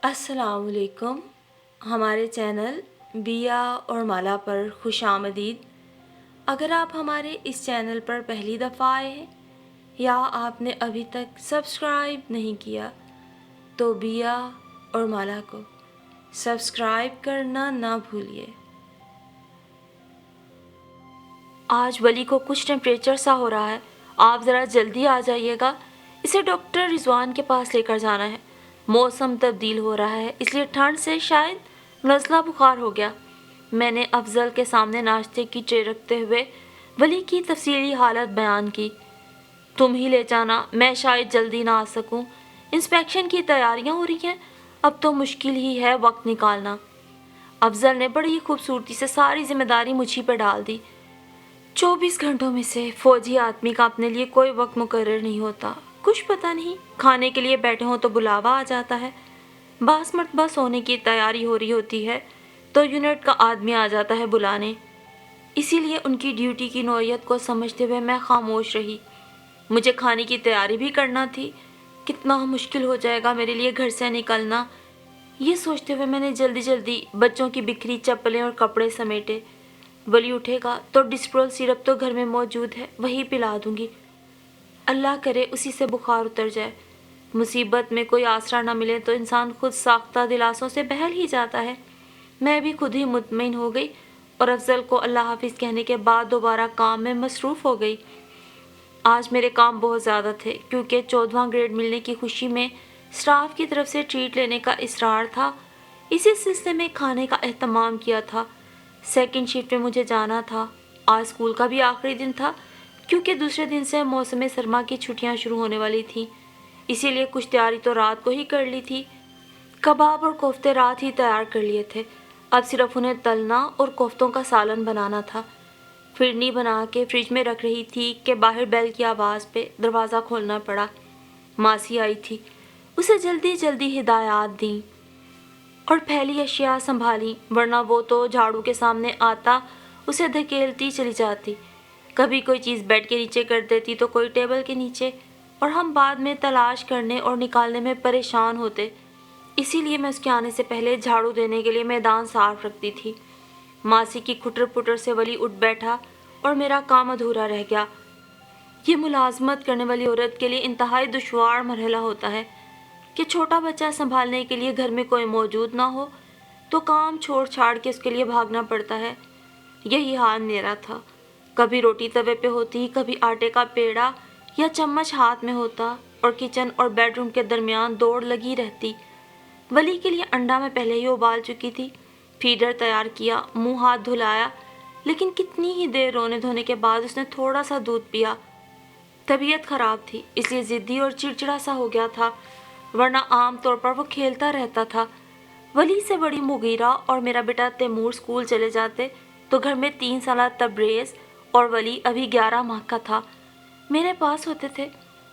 अस्सलाम वालेकुम। हमारे चैनल बिया और माला पर खुश आमदीद। अगर आप हमारे इस चैनल पर पहली दफ़ा आए हैं या आपने अभी तक सब्सक्राइब नहीं किया तो बिया और माला को सब्सक्राइब करना ना भूलिए। आज वली को कुछ टेम्परेचर सा हो रहा है, आप ज़रा जल्दी आ जाइएगा। इसे डॉक्टर रिजवान के पास लेकर जाना है। मौसम तब्दील हो रहा है, इसलिए ठंड से शायद नज़ला बुखार हो गया। मैंने अफजल के सामने नाश्ते की ट्रे रखते हुए वली की तफसीली हालत बयान की। तुम ही ले जाना, मैं शायद जल्दी ना आ सकूं। इंस्पेक्शन की तैयारियां हो रही हैं, अब तो मुश्किल ही है वक्त निकालना। अफजल ने बड़ी ही खूबसूरती से सारी जिम्मेदारी मुझी पर डाल दी। 24 घंटों में से फौजी आदमी का अपने लिए कोई वक्त मुकर्रर नहीं होता। कुछ पता नहीं, खाने के लिए बैठे हों तो बुलावा आ जाता है, बास मरतबा सोने की तैयारी हो रही होती है तो यूनिट का आदमी आ जाता है बुलाने। इसीलिए उनकी ड्यूटी की नौयत को समझते हुए मैं खामोश रही। मुझे खाने की तैयारी भी करना थी। कितना मुश्किल हो जाएगा मेरे लिए घर से निकलना, ये सोचते हुए मैंने जल्दी जल्दी बच्चों की बिखरी चप्पलें और कपड़े समेटे। वली उठेगा तो डिस्प्रोल सिरप तो घर में मौजूद है, वही पिला दूंगी। अल्लाह करे उसी से बुखार उतर जाए। मुसीबत में कोई आसरा न मिले तो इंसान खुद साख्ता दिलासों से बहल ही जाता है। मैं भी खुद ही मुतमईन हो गई और अफजल को अल्लाह हाफिज़ कहने के बाद दोबारा काम में मसरूफ़ हो गई। आज मेरे काम बहुत ज़्यादा थे क्योंकि 14वां ग्रेड मिलने की खुशी में स्टाफ की तरफ से ट्रीट लेने का इसरार था। इसी सिलसिले में खाने का एहतमाम किया था। सेकंड शिफ्ट में मुझे जाना था। आज स्कूल का भी आखिरी दिन था क्योंकि दूसरे दिन से मौसम सरमा की छुट्टियां शुरू होने वाली थी। इसीलिए कुछ तैयारी तो रात को ही कर ली थी। कबाब और कोफ्ते रात ही तैयार कर लिए थे, अब सिर्फ उन्हें तलना और कोफ्तों का सालन बनाना था। फिरनी बना के फ्रिज में रख रही थी कि बाहर बेल की आवाज़ पे दरवाज़ा खोलना पड़ा। मासी आई थी, उसे जल्दी जल्दी हिदायत दी और फैली अशिया संभाली, वरना वो तो झाड़ू के सामने आता उसे धकेलती चली जाती। कभी कोई चीज़ बेड के नीचे कर देती तो कोई टेबल के नीचे, और हम बाद में तलाश करने और निकालने में परेशान होते। इसीलिए मैं उसके आने से पहले झाड़ू देने के लिए मैदान साफ रखती थी। मासी की खुटर पुटर से वली उठ बैठा और मेरा काम अधूरा रह गया। ये मुलाजमत करने वाली औरत के लिए इंतहाई दुश्वार मरहला होता है कि छोटा बच्चा संभालने के लिए घर में कोई मौजूद ना हो तो काम छोड़ छाड़ के उसके लिए भागना पड़ता है। यही हाल मेरा था। कभी रोटी तवे पे होती, कभी आटे का पेड़ा या चम्मच हाथ में होता और किचन और बेडरूम के दरमियान दौड़ लगी रहती। वली के लिए अंडा मैं पहले ही उबाल चुकी थी। फीडर तैयार किया, मुंह हाथ धुलाया, लेकिन कितनी ही देर रोने धोने के बाद उसने थोड़ा सा दूध पिया। तबीयत खराब थी इसलिए ज़िद्दी और चिड़चिड़ा सा हो गया था, वरना आम तौर पर वो खेलता रहता था। वली से बड़ी मुगीरा और मेरा बेटा तैमूर स्कूल चले जाते तो घर में 3 साल तबरेज़ और वली अभी 11 माह का था मेरे पास होते थे।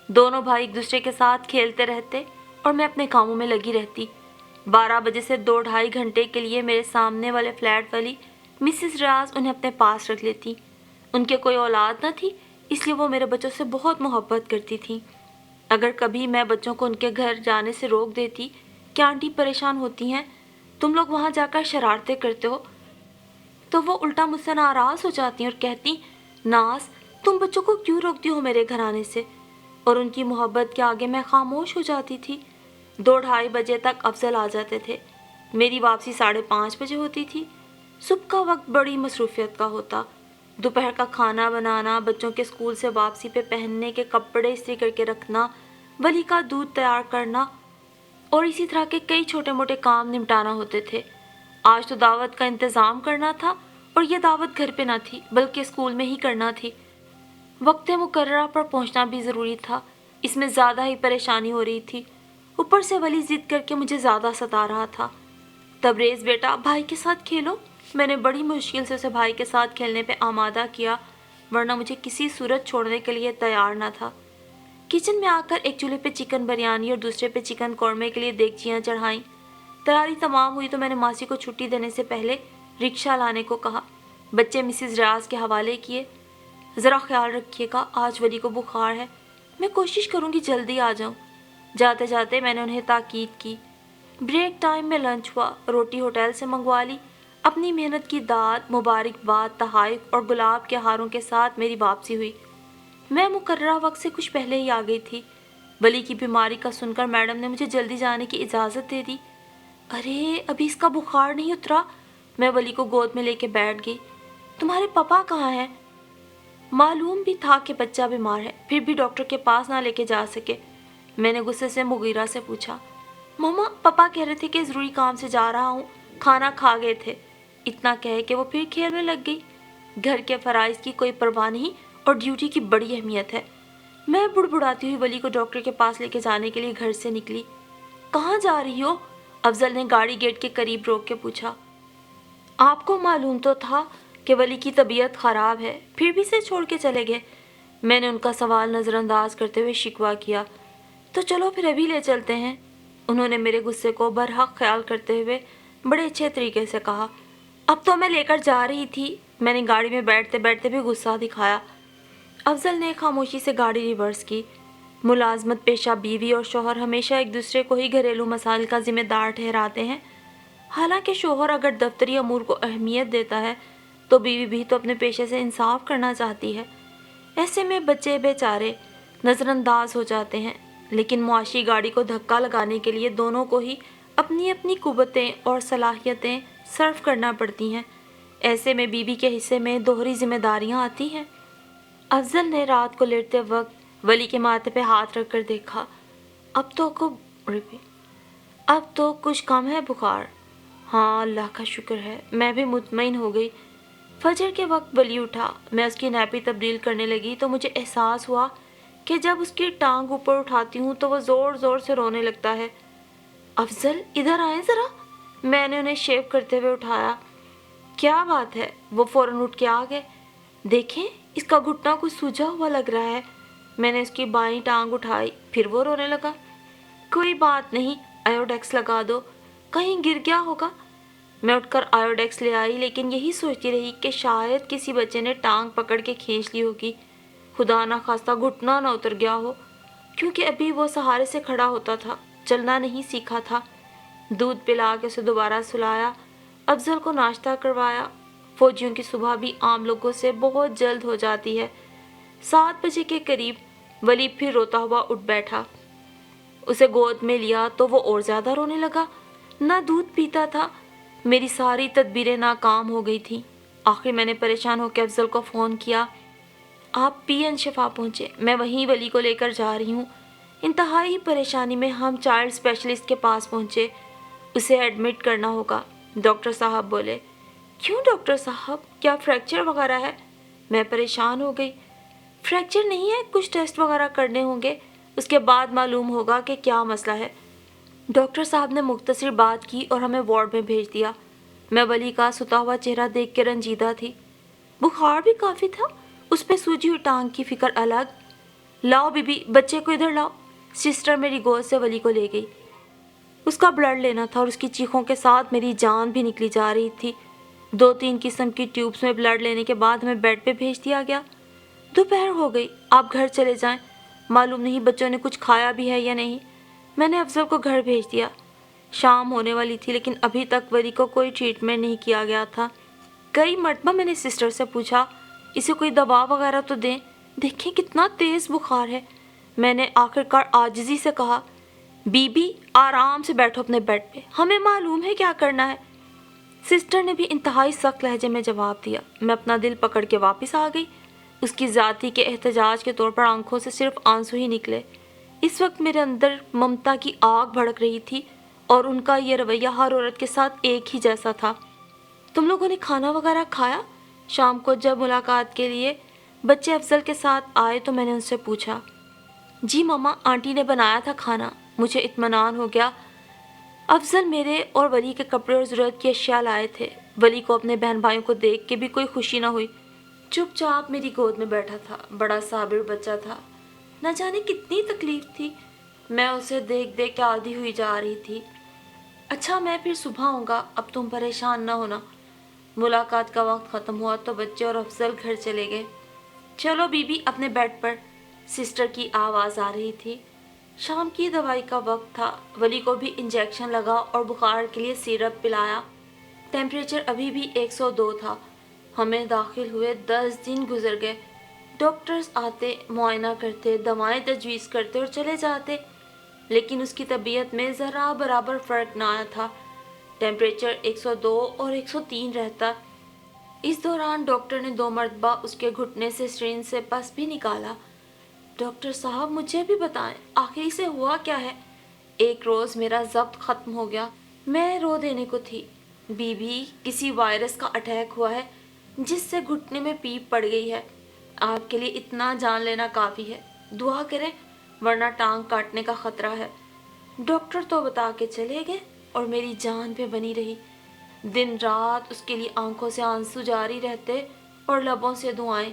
दोनों भाई एक दूसरे के साथ खेलते रहते और मैं अपने कामों में लगी रहती। 12 बजे से 2 ढाई घंटे के लिए मेरे सामने वाले फ्लैट वाली मिसिस रियाज उन्हें अपने पास रख लेती। उनके कोई औलाद न थी, इसलिए वो मेरे बच्चों से बहुत मोहब्बत करती थी। अगर कभी मैं बच्चों को उनके घर जाने से रोक देती कि आंटी परेशान होती हैं, तुम लोग वहाँ जाकर शरारतें करते हो, तो वो उल्टा मुझसे नाराज़ हो जाती और कहती, नाज तुम बच्चों को क्यों रोकती हो मेरे घर आने से। और उनकी मोहब्बत के आगे मैं खामोश हो जाती थी। 2 ढाई बजे तक अफजल आ जाते थे। मेरी वापसी 5:30 बजे होती थी। सुबह का वक्त बड़ी मसरूफियत का होता। दोपहर का खाना बनाना, बच्चों के स्कूल से वापसी पे पहनने के कपड़े इस्त्री करके रखना, वली का दूध तैयार करना और इसी तरह के कई छोटे मोटे काम निपटाना होते थे। आज तो दावत का इंतज़ाम करना था और ये दावत घर पे ना थी बल्कि स्कूल में ही करना थी। वक्त मुकर्ररा पर पहुंचना भी ज़रूरी था। इसमें ज़्यादा ही परेशानी हो रही थी। ऊपर से वली ज़िद करके मुझे ज़्यादा सता रहा था। तबरेज़ बेटा भाई के साथ खेलो। मैंने बड़ी मुश्किल से उसे भाई के साथ खेलने पे आमादा किया, वरना मुझे किसी सूरत छोड़ने के लिए तैयार न था। किचन में आकर एक चूल्हे पे चिकन बिरयानी और दूसरे पे चिकन कौरमे के लिए देगचियाँ चढ़ाईं। तैयारी तमाम हुई तो मैंने मासी को छुट्टी देने से पहले रिक्शा लाने को कहा। बच्चे मिसिज रियाज के हवाले किए। ज़रा ख्याल रखिएगा, आज वली को बुखार है। मैं कोशिश करूँगी जल्दी आ जाऊँ। जाते जाते मैंने उन्हें ताकीद की। ब्रेक टाइम में लंच हुआ, रोटी होटल से मंगवा ली। अपनी मेहनत की दाद, मुबारकबाद, तहाइफ और गुलाब के हारों के साथ मेरी वापसी हुई। मैं मुकर्ररा वक्त से कुछ पहले ही आ गई थी। वली की बीमारी का सुनकर मैडम ने मुझे जल्दी जाने की इजाज़त दे दी। अरे अभी इसका बुखार नहीं उतरा। मैं वली को गोद में लेके बैठ गई। तुम्हारे पापा कहाँ हैं? मालूम भी था कि बच्चा बीमार है, फिर भी डॉक्टर के पास ना लेके जा सके। मैंने गुस्से से मुगीरा से पूछा, मम्मा पापा कह रहे थे कि ज़रूरी काम से जा रहा हूँ, खाना खा गए थे। इतना कह के वो फिर खेल में लग गई। घर के फ़राइज़ की कोई परवाह नहीं और ड्यूटी की बड़ी अहमियत है। मैं बुड़बुड़ाती हुई वली को डॉक्टर के पास लेके जाने के लिए घर से निकली। कहाँ जा रही हो? अफजल ने गाड़ी गेट के करीब रोक के पूछा। आपको मालूम तो था कि वली की तबीयत ख़राब है, फिर भी इसे छोड़ के चले गए। मैंने उनका सवाल नज़रअंदाज करते हुए शिकवा किया। तो चलो फिर अभी ले चलते हैं। उन्होंने मेरे गुस्से को बरहक ख्याल करते हुए बड़े अच्छे तरीके से कहा। अब तो मैं लेकर जा रही थी। मैंने गाड़ी में बैठते बैठते भी गुस्सा दिखाया। अफजल ने खामोशी से गाड़ी रिवर्स की। मुलाजमत पेशा बीवी और शोहर हमेशा एक दूसरे को ही घरेलू मसाइल का जिम्मेदार ठहराते हैं। हालांकि शोहर अगर दफ्तरी अमूर को अहमियत देता है तो बीवी भी तो अपने पेशे से इंसाफ करना चाहती है। ऐसे में बच्चे बेचारे नज़रअंदाज हो जाते हैं, लेकिन मुआशी गाड़ी को धक्का लगाने के लिए दोनों को ही अपनी अपनी कुव्वतें और सलाहियतें सर्व करना पड़ती हैं। ऐसे में बीवी के हिस्से में दोहरी जिम्मेदारियां आती हैं। अफजल ने रात को लेटते वक्त वली के माथे पे हाथ रख कर देखा। अब तो कुछ कम है बुखार। हाँ अल्लाह का शुक्र है। मैं भी मुतमईन हो गई। फजर के वक्त वली उठा। मैं उसकी नैपी तब्दील करने लगी तो मुझे एहसास हुआ कि जब उसकी टांग ऊपर उठाती हूँ तो वो ज़ोर ज़ोर से रोने लगता है। अफजल इधर आए ज़रा। मैंने उन्हें शेव करते हुए उठाया। क्या बात है? वो फ़ौरन उठ के आ गए। देखें इसका घुटना कुछ सूजा हुआ लग रहा है। मैंने उसकी बाईं टांग उठाई, फिर वो रोने लगा। कोई बात नहीं, आयोडेक्स लगा दो, कहीं गिर गया होगा। मैं उठकर आयोडेक्स ले आई, लेकिन यही सोचती रही कि शायद किसी बच्चे ने टांग पकड़ के खींच ली होगी। खुदा ना खास्ता घुटना ना उतर गया हो, क्योंकि अभी वो सहारे से खड़ा होता था, चलना नहीं सीखा था। दूध पिला के उसे दोबारा सुलाया, अफजल को नाश्ता करवाया। फौजियों की सुबह भी आम लोगों से बहुत जल्द हो जाती है। 7 बजे के करीब वली फिर रोता हुआ उठ बैठा। उसे गोद में लिया तो वो और ज़्यादा रोने लगा। ना दूध पीता था। मेरी सारी तदबीरें नाकाम हो गई थी। आखिर मैंने परेशान होकर अफजल को फ़ोन किया। आप पीएन शिफा पहुँचे, मैं वहीं वली को लेकर जा रही हूँ। इंतहाई परेशानी में हम चाइल्ड स्पेशलिस्ट के पास पहुँचे। उसे एडमिट करना होगा, डॉक्टर साहब बोले। क्यों डॉक्टर साहब, क्या फ्रैक्चर वगैरह है? मैं परेशान हो गई। फ्रैक्चर नहीं है, कुछ टेस्ट वगैरह करने होंगे, उसके बाद मालूम होगा कि क्या मसला है। डॉक्टर साहब ने मुख्तसर बात की और हमें वार्ड में भेज दिया। मैं वली का सुता हुआ चेहरा देख के रंजीदा थी। बुखार भी काफ़ी था, उस पर सूजी हुई टांग की फिक्र अलग। लाओ बीबी, बच्चे को इधर लाओ। सिस्टर मेरी गोद से वली को ले गई। उसका ब्लड लेना था और उसकी चीखों के साथ मेरी जान भी निकली जा रही थी। 2-3 किस्म की ट्यूब्स में ब्लड लेने के बाद हमें बेड पे भेज दिया गया। दोपहर हो गई, आप घर चले जाएं। मालूम नहीं बच्चों ने कुछ खाया भी है या नहीं। मैंने अफजल को घर भेज दिया। शाम होने वाली थी, लेकिन अभी तक वली को कोई ट्रीटमेंट नहीं किया गया था। कई मरतबा मैंने सिस्टर से पूछा, इसे कोई दवा वगैरह तो दें, देखें कितना तेज़ बुखार है। मैंने आखिरकार आजिज़ी से कहा, बीबी आराम से बैठो अपने बेड पे, हमें मालूम है क्या करना है। सिस्टर ने भी इंतहाई सख्त लहजे में जवाब दिया। मैं अपना दिल पकड़ के वापस आ गई। उसकी ज़ाती के एहतजाज के तौर पर आंखों से सिर्फ आंसू ही निकले। इस वक्त मेरे अंदर ममता की आग भड़क रही थी और उनका ये रवैया हर औरत के साथ एक ही जैसा था। तुम लोगों ने खाना वगैरह खाया? शाम को जब मुलाकात के लिए बच्चे अफजल के साथ आए तो मैंने उनसे पूछा। जी मम्मा, आंटी ने बनाया था खाना। मुझे इत्मीनान हो गया। अफजल मेरे और वली के कपड़े और ज़रूरत की अशिया लाए थे। वली को अपने बहन भाइयों को देख के भी कोई खुशी ना हुई। चुपचाप मेरी गोद में बैठा था। बड़ा साबिर बच्चा था। न जाने कितनी तकलीफ थी। मैं उसे देख देख के आधी हुई जा रही थी। अच्छा मैं फिर सुबह आऊँगा, अब तुम परेशान ना होना। मुलाकात का वक्त ख़त्म हुआ तो बच्चे और अफजल घर चले गए। चलो बीबी अपने बेड पर, सिस्टर की आवाज़ आ रही थी। शाम की दवाई का वक्त था। वली को भी इंजेक्शन लगा और बुखार के लिए सिरप पिलाया। टेम्परेचर अभी भी 102 था। हमें दाखिल हुए 10 दिन गुजर गए। डॉक्टर्स आते, मुआयना करते, दवाएं तजवीज़ करते और चले जाते, लेकिन उसकी तबीयत में ज़रा बराबर फ़र्क ना आया था। टेम्परेचर 102 और 103 रहता। इस दौरान डॉक्टर ने 2 मरतबा उसके घुटने से सिरिंज से पस भी निकाला। डॉक्टर साहब, मुझे भी बताएं, आखिर इसे हुआ क्या है? एक रोज़ मेरा ज़ब्त ख़त्म हो गया। मैं रो देने को थी। बीबी, किसी वायरस का अटैक हुआ है जिससे घुटने में पीप पड़ गई है। आपके लिए इतना जान लेना काफ़ी है। दुआ करें, वरना टांग काटने का ख़तरा है। डॉक्टर तो बता के चले गए और मेरी जान पे बनी रही। दिन रात उसके लिए आंखों से आंसू जारी रहते और लबों से दुआएं।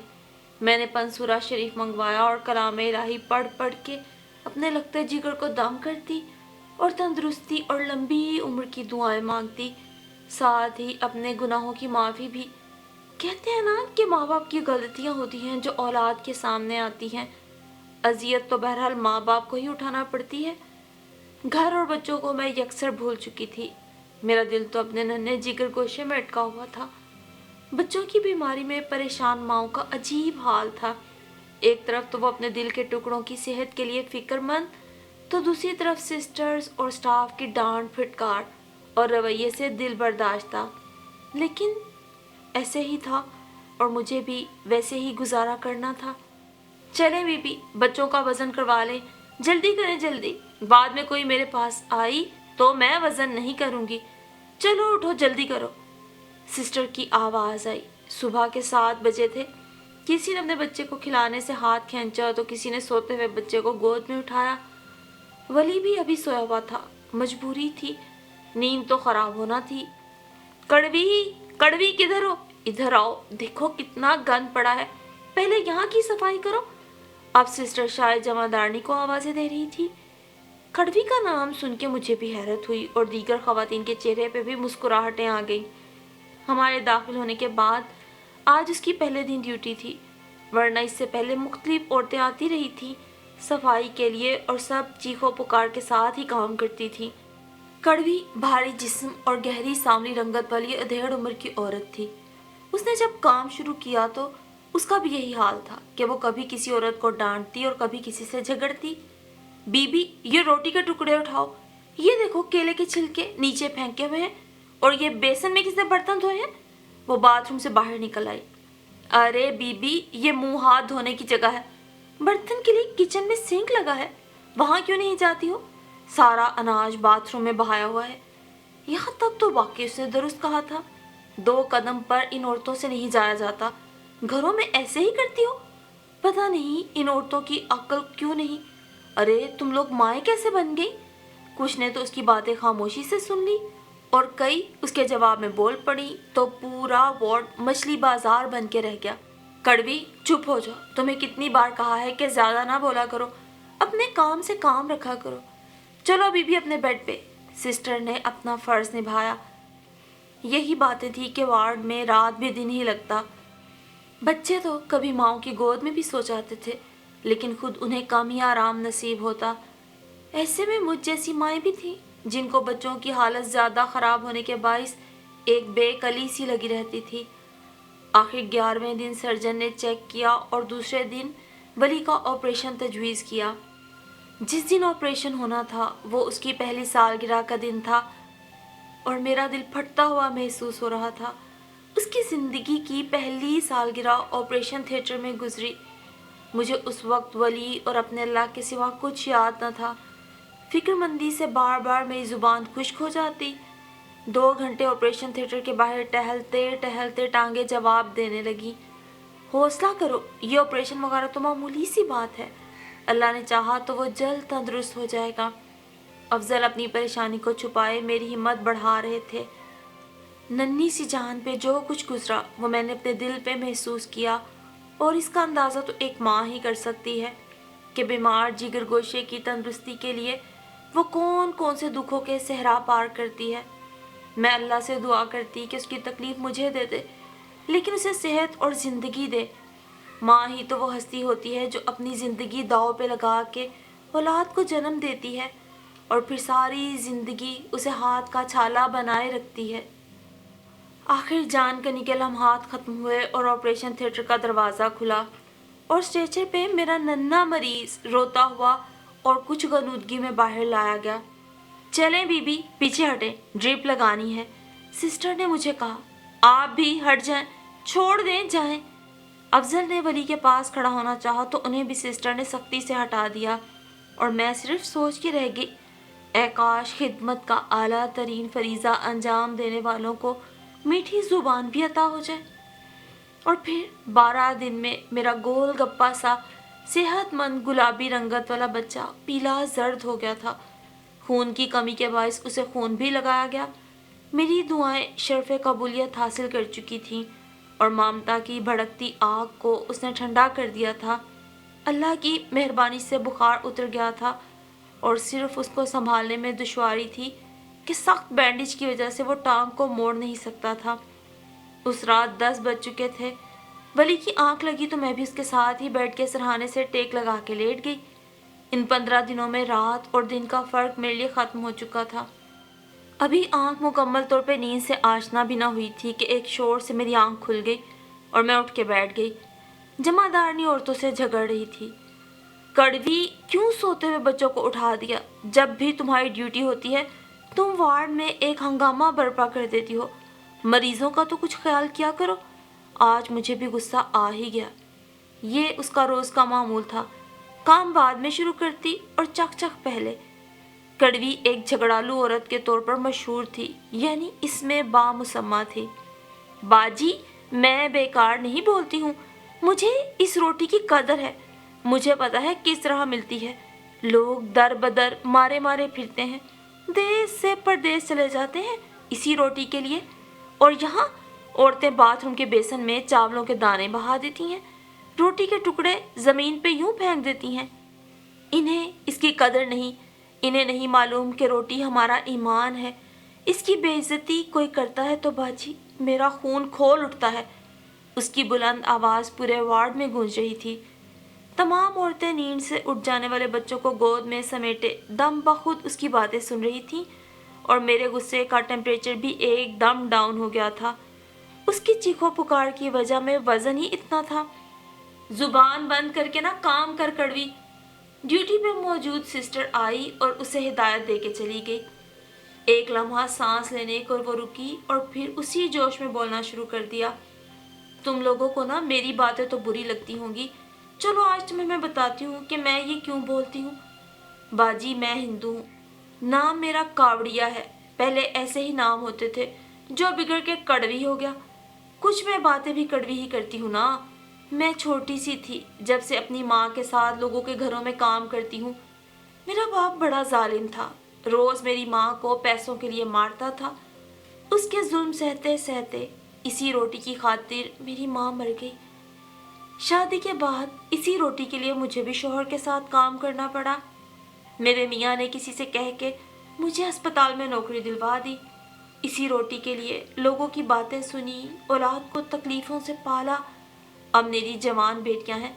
मैंने पंसूरा शरीफ मंगवाया और कलाम इलाही पढ़ पढ़ के अपने लगते जिगर को दम करती और तंदुरुस्ती और लंबी उम्र की दुआएं मांगती, साथ ही अपने गुनाहों की माफ़ी भी। कहते हैं ना कि माँ बाप की गलतियाँ होती हैं जो औलाद के सामने आती हैं। अजियत तो बहरहाल माँ बाप को ही उठाना पड़ती है। घर और बच्चों को मैं यकसर भूल चुकी थी। मेरा दिल तो अपने नन्हे जिगर गोशे में अटका हुआ था। बच्चों की बीमारी में परेशान माँओं का अजीब हाल था। एक तरफ तो वो अपने दिल के टुकड़ों की सेहत के लिए फिक्रमंद, तो दूसरी तरफ सिस्टर्स और स्टाफ की डांट फटकार और रवैये से दिल बर्दाश्त था। लेकिन ऐसे ही था और मुझे भी वैसे ही गुजारा करना था। चलें बीबी, बच्चों का वज़न करवा लें। जल्दी करें जल्दी, बाद में कोई मेरे पास आई तो मैं वज़न नहीं करूँगी। चलो उठो, जल्दी करो। सिस्टर की आवाज़ आई। सुबह के 7 बजे थे। किसी ने अपने बच्चे को खिलाने से हाथ खींचा तो किसी ने सोते हुए बच्चे को गोद में उठाया। वली भी अभी सोया हुआ था। मजबूरी थी, नींद तो खराब होना थी। कड़वी, कड़वी किधर हो? इधर आओ, देखो कितना गंद पड़ा है, पहले यहाँ की सफाई करो। अब सिस्टर शायद जमादारनी को आवाज़ें दे रही थी। कड़वी का नाम सुन के मुझे भी हैरत हुई और दीगर खवातीन के चेहरे पे भी मुस्कुराहटें आ गई। हमारे दाखिल होने के बाद आज उसकी पहले दिन ड्यूटी थी, वरना इससे पहले मुख्तलिफ औरतें आती रही थी सफाई के लिए और सब चीखों पुकार के साथ ही काम करती थी। कड़वी भारी जिस्म और गहरी सांवली रंगत वाली अधेड़ उम्र की औरत थी। उसने जब काम शुरू किया तो उसका भी यही हाल था कि वो कभी किसी औरत को डांटती और कभी किसी से झगड़ती। बीबी, ये रोटी के टुकड़े उठाओ, ये देखो केले के छिलके नीचे फेंके हुए हैं, और ये बेसन में किसने बर्तन धोए हैं? वो बाथरूम से बाहर निकल आई। अरे बीबी, ये मुंह हाथ धोने की जगह है। बर्तन के लिए किचन में सिंक लगा है, वहां क्यों नहीं जाती हो? सारा अनाज बाथरूम में बहाया हुआ है। यहाँ तक तो वाकई उसने दुरुस्त कहा था। 2 कदम पर इन औरतों से नहीं जाया जाता। घरों में ऐसे ही करती हो? पता नहीं इन औरतों की अक्ल क्यों नहीं। अरे तुम लोग माएँ कैसे बन गई? कुछ ने तो उसकी बातें खामोशी से सुन ली और कई उसके जवाब में बोल पड़ी तो पूरा वार्ड मछली बाजार बन के रह गया। कड़वी, चुप हो जाओ, तुम्हें कितनी बार कहा है कि ज्यादा ना बोला करो, अपने काम से काम रखा करो। चलो बीबी अपने बेड पे। सिस्टर ने अपना फर्ज निभाया। यही बातें थी कि वार्ड में रात भी दिन ही लगता। बच्चे तो कभी माँओं की गोद में भी सो जाते थे, लेकिन खुद उन्हें कम ही आराम नसीब होता। ऐसे में मुझ जैसी माएँ भी थीं जिनको बच्चों की हालत ज़्यादा ख़राब होने के बाइस एक बेकली सी लगी रहती थी। आखिर 11वें दिन सर्जन ने चेक किया और दूसरे दिन वली का ऑपरेशन तजवीज़ किया। जिस दिन ऑपरेशन होना था वो उसकी पहली सालगिरह का दिन था और मेरा दिल फटता हुआ महसूस हो रहा था। उसकी ज़िंदगी की पहली सालगिरह ऑपरेशन थिएटर में गुजरी। मुझे उस वक्त वली और अपने अल्लाह के सिवा कुछ याद न था। फिक्रमंदी से बार बार मेरी ज़ुबान खुश्क हो जाती। 2 घंटे ऑपरेशन थिएटर के बाहर टहलते टहलते टांगे जवाब देने लगी। हौसला करो, ये ऑपरेशन वगैरह तो मामूली सी बात है। अल्लाह ने चाहा तो वो जल्द तंदुरुस्त हो जाएगा। अफजल अपनी परेशानी को छुपाए मेरी हिम्मत बढ़ा रहे थे। नन्ही सी जान पे जो कुछ गुजरा वो मैंने अपने दिल पे महसूस किया, और इसका अंदाज़ा तो एक माँ ही कर सकती है कि बीमार जिगर गोशे की तंदुरुस्ती के लिए वो कौन कौन से दुखों के सहरा पार करती है। मैं अल्लाह से दुआ करती कि उसकी तकलीफ़ मुझे दे दे, लेकिन उसे सेहत और ज़िंदगी दे। माँ ही तो वो हस्ती होती है जो अपनी ज़िंदगी दांव पे लगा के اولاد کو جنم دیتی ہے اور پھر ساری زندگی اسے ہاتھ کا چھالا بنائے رکھتی ہے۔ آخر جان کرنے کے لمحات ختم ہوئے اور آپریشن تھیٹر کا دروازہ کھلا اور اسٹریچر پہ میرا ننھا مریض روتا ہوا اور کچھ غنودگی میں باہر لایا گیا۔ چلیں بی بی، پیچھے ہٹیں، ڈرپ لگانی ہے، سسٹر نے مجھے کہا۔ آپ بھی ہٹ جائیں، چھوڑ دیں، جائیں۔ افضل نے ولی کے پاس کھڑا ہونا چاہا تو انہیں بھی سسٹر نے سختی سے ہٹا دیا اور میں صرف سوچ کے رہ گئی، اے کاش خدمت کا اعلیٰ ترین فریضہ انجام دینے والوں کو میٹھی زبان بھی عطا ہو جائے۔ اور پھر 12 دن میں میرا گول گپا سا صحت مند گلابی رنگت والا بچہ پیلا زرد ہو گیا تھا۔ خون کی کمی کے باعث اسے خون بھی لگایا گیا۔ میری دعائیں شرف قبولیت حاصل کر چکی تھیں اور مامتا کی بھڑکتی آگ کو اس نے ٹھنڈا کر دیا تھا۔ اللہ کی مہربانی سے بخار اتر گیا تھا اور صرف اس کو سنبھالنے میں دشواری تھی کہ سخت بینڈیج کی وجہ سے وہ ٹانگ کو موڑ نہیں سکتا تھا۔ اس رات 10 بج چکے تھے۔ ولی کی آنکھ لگی تو میں بھی اس کے ساتھ ہی بیٹھ کے سرہانے سے ٹیک لگا کے لیٹ گئی۔ ان 15 دنوں میں رات اور دن کا فرق میرے لیے ختم ہو چکا تھا۔ ابھی آنکھ مکمل طور پہ نیند سے آشنا بھی نہ ہوئی تھی کہ ایک شور سے میری آنکھ کھل گئی اور میں اٹھ کے بیٹھ گئی۔ جمع دارنی عورتوں سے جھگڑ رہی تھی۔ کڑوی، کیوں سوتے ہوئے بچوں کو اٹھا دیا؟ جب بھی تمہاری ڈیوٹی ہوتی ہے تم وارڈ میں ایک ہنگامہ برپا کر دیتی ہو، مریضوں کا تو کچھ خیال کیا کرو۔ آج مجھے بھی غصہ آ ہی گیا۔ یہ اس کا روز کا معمول تھا، کام بعد میں شروع کرتی اور چک چک پہلے۔ کڑوی ایک جھگڑالو عورت کے طور پر مشہور تھی، یعنی اس میں بامسمہ تھی۔ باجی، میں بیکار نہیں بولتی ہوں، مجھے اس روٹی کی قدر ہے، مجھے پتا ہے کس طرح ملتی ہے۔ لوگ در بدر مارے مارے پھرتے ہیں، دیس سے پردیس چلے جاتے ہیں اسی روٹی کے لیے، اور یہاں عورتیں باتھ روم کے بیسن میں چاولوں کے دانے بہا دیتی ہیں، روٹی کے ٹکڑے زمین پہ یوں پھینک دیتی ہیں۔ انہیں اس کی قدر نہیں، انہیں نہیں معلوم کہ روٹی ہمارا ایمان ہے۔ اس کی بے عزتی کوئی کرتا ہے تو باجی میرا خون کھول اٹھتا ہے۔ اس کی بلند آواز پورے وارڈ میں گونج رہی تھی۔ تمام عورتیں نیند سے اٹھ جانے والے بچوں کو گود میں سمیٹے دم بخود اس کی باتیں سن رہی تھیں اور میرے غصے کا ٹیمپریچر بھی ایک دم ڈاؤن ہو گیا تھا۔ اس کی چیخو پکار کی وجہ میں وزن ہی اتنا تھا۔ زبان بند کر کے نہ کام کر کڑوی۔ ڈیوٹی پہ موجود سسٹر آئی اور اسے ہدایت دے کے چلی گئی۔ ایک لمحہ سانس لینے کو وہ رکی اور پھر اسی جوش میں بولنا شروع کر دیا۔ تم لوگوں کو نا میری باتیں تو بری لگتی ہوں گی، چلو آج تمہیں میں بتاتی ہوں کہ میں یہ کیوں بولتی ہوں۔ باجی، میں ہندو ہوں، نام میرا کاوڑیا ہے، پہلے ایسے ہی نام ہوتے تھے، جو بگڑ کے کڑوی ہو گیا۔ کچھ میں باتیں بھی کڑوی ہی کرتی ہوں نا۔ میں چھوٹی سی تھی جب سے اپنی ماں کے ساتھ لوگوں کے گھروں میں کام کرتی ہوں۔ میرا باپ بڑا ظالم تھا، روز میری ماں کو پیسوں کے لیے مارتا تھا۔ اس کے ظلم سہتے سہتے اسی روٹی کی خاطر میری ماں مر گئی۔ شادی کے بعد اسی روٹی کے لیے مجھے بھی شوہر کے ساتھ کام کرنا پڑا۔ میرے میاں نے کسی سے کہہ کے مجھے ہسپتال میں نوکری دلوا دی۔ اسی روٹی کے لیے لوگوں کی باتیں سنی، اولاد کو تکلیفوں سے پالا۔ اب میری جوان بیٹیاں ہیں،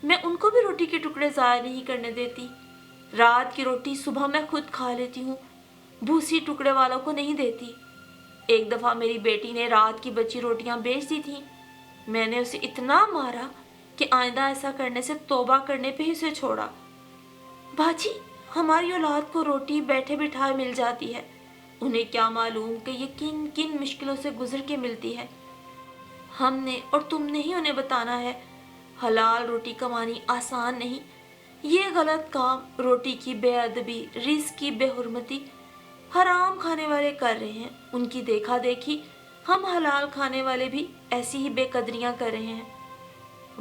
میں ان کو بھی روٹی کے ٹکڑے ضائع نہیں کرنے دیتی۔ رات کی روٹی صبح میں خود کھا لیتی ہوں، بھوسی ٹکڑے والوں کو نہیں دیتی۔ ایک دفعہ میری بیٹی نے رات کی بچی روٹیاں بیچ دی تھیں، میں نے اسے اتنا مارا کہ آئندہ ایسا کرنے سے توبہ کرنے پہ ہی اسے چھوڑا۔ باجی، ہماری اولاد کو روٹی بیٹھے بٹھائے مل جاتی ہے، انہیں کیا معلوم کہ یہ کن کن مشکلوں سے گزر کے ملتی ہے۔ ہم نے اور تم نے ہی انہیں بتانا ہے، حلال روٹی کمانی آسان نہیں۔ یہ غلط کام، روٹی کی بے ادبی، رزق کی بے حرمتی حرام کھانے والے کر رہے ہیں، ان کی دیکھا دیکھی ہم حلال کھانے والے بھی ایسی ہی بے قدریاں کر رہے ہیں۔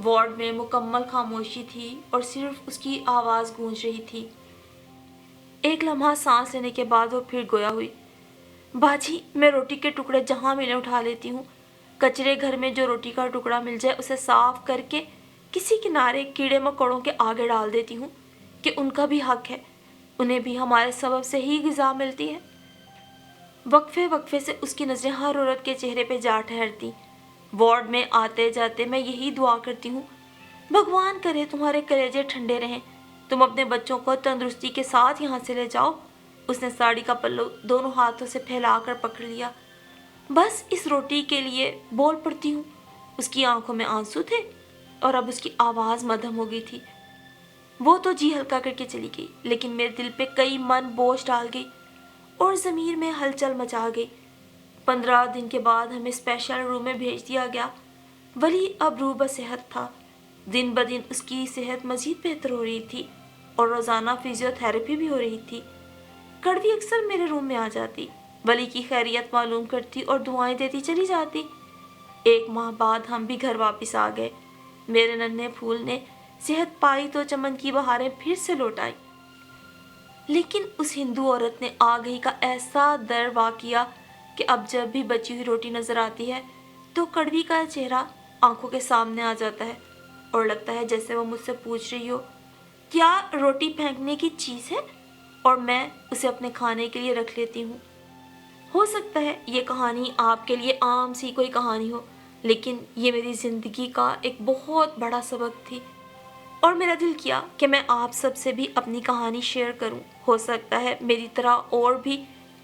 وارڈ میں مکمل خاموشی تھی اور صرف اس کی آواز گونج رہی تھی۔ ایک لمحہ سانس لینے کے بعد وہ پھر گویا ہوئی۔ باجی، میں روٹی کے ٹکڑے جہاں ملے اٹھا لیتی ہوں، کچرے گھر میں جو روٹی کا ٹکڑا مل جائے اسے صاف کر کے کسی کنارے کیڑے مکوڑوں کے آگے ڈال دیتی ہوں کہ ان کا بھی حق ہے، انہیں بھی ہمارے سبب سے ہی غذا ملتی ہے۔ وقفے وقفے سے اس کی نظریں ہر عورت کے چہرے پہ جا ٹھہرتی۔ وارڈ میں آتے جاتے میں یہی دعا کرتی ہوں، بھگوان کرے تمہارے کلیجے ٹھنڈے رہیں، तुम अपने बच्चों को तंदुरुस्ती के साथ यहाँ से ले जाओ। उसने साड़ी का पल्लू दोनों हाथों से फैलाकर पकड़ लिया। बस इस रोटी के लिए बोल पड़ती हूँ। उसकी आंखों में आंसू थे और अब उसकी आवाज़ मध्यम हो गई थी। वो तो जी हल्का करके चली गई, लेकिन मेरे दिल पे कई मन बोझ डाल गई और ज़मीर में हलचल मचा गई। 15 दिन के बाद हमें स्पेशल रूम में भेज दिया गया। वली अब रूबा सेहत था। दिन ब दिन उसकी सेहत मज़ीद बेहतर हो रही थी और रोज़ाना फिजियोथेरेपी भी हो रही थी। कड़वी अक्सर मेरे रूम में आ जाती, वली की खैरियत मालूम करती और दुआएं देती चली जाती। 1 माह बाद हम भी घर वापस आ गए। मेरे नन्हे फूल ने सेहत पाई तो चमन की बहारें फिर से लौट आई। लेकिन उस हिंदू औरत ने आ गई का ऐसा दर्द वाकिया कि अब जब भी बची हुई रोटी नजर आती है तो कड़वी का चेहरा आंखों के सामने आ जाता है और लगता है जैसे वो मुझसे पूछ रही हो, क्या रोटी फेंकने की चीज़ है? और मैं उसे अपने खाने के लिए रख लेती हूँ। हो सकता है ये कहानी आपके लिए आम सी कोई कहानी हो, लेकिन ये मेरी ज़िंदगी का एक बहुत बड़ा सबक थी और मेरा दिल किया कि मैं आप सब से भी अपनी कहानी शेयर करूं। हो सकता है मेरी तरह और भी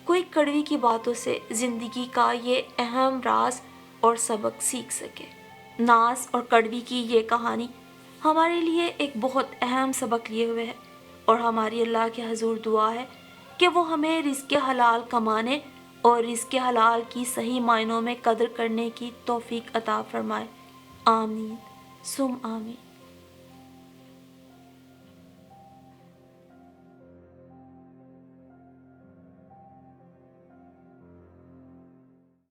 कोई कड़वी की बातों से ज़िंदगी का ये अहम राज और सबक सीख सके। नाज और कड़वी की ये कहानी हमारे लिए एक बहुत अहम सबक लिए हुए है और हमारी अल्लाह के हजूर दुआ है कि वो हमें रिज़्क़ हलाल कमाने और रिज़्क़ हलाल की सही मायनों में कदर करने की तौफीक अता फरमाए। आमीन सुम आमीन।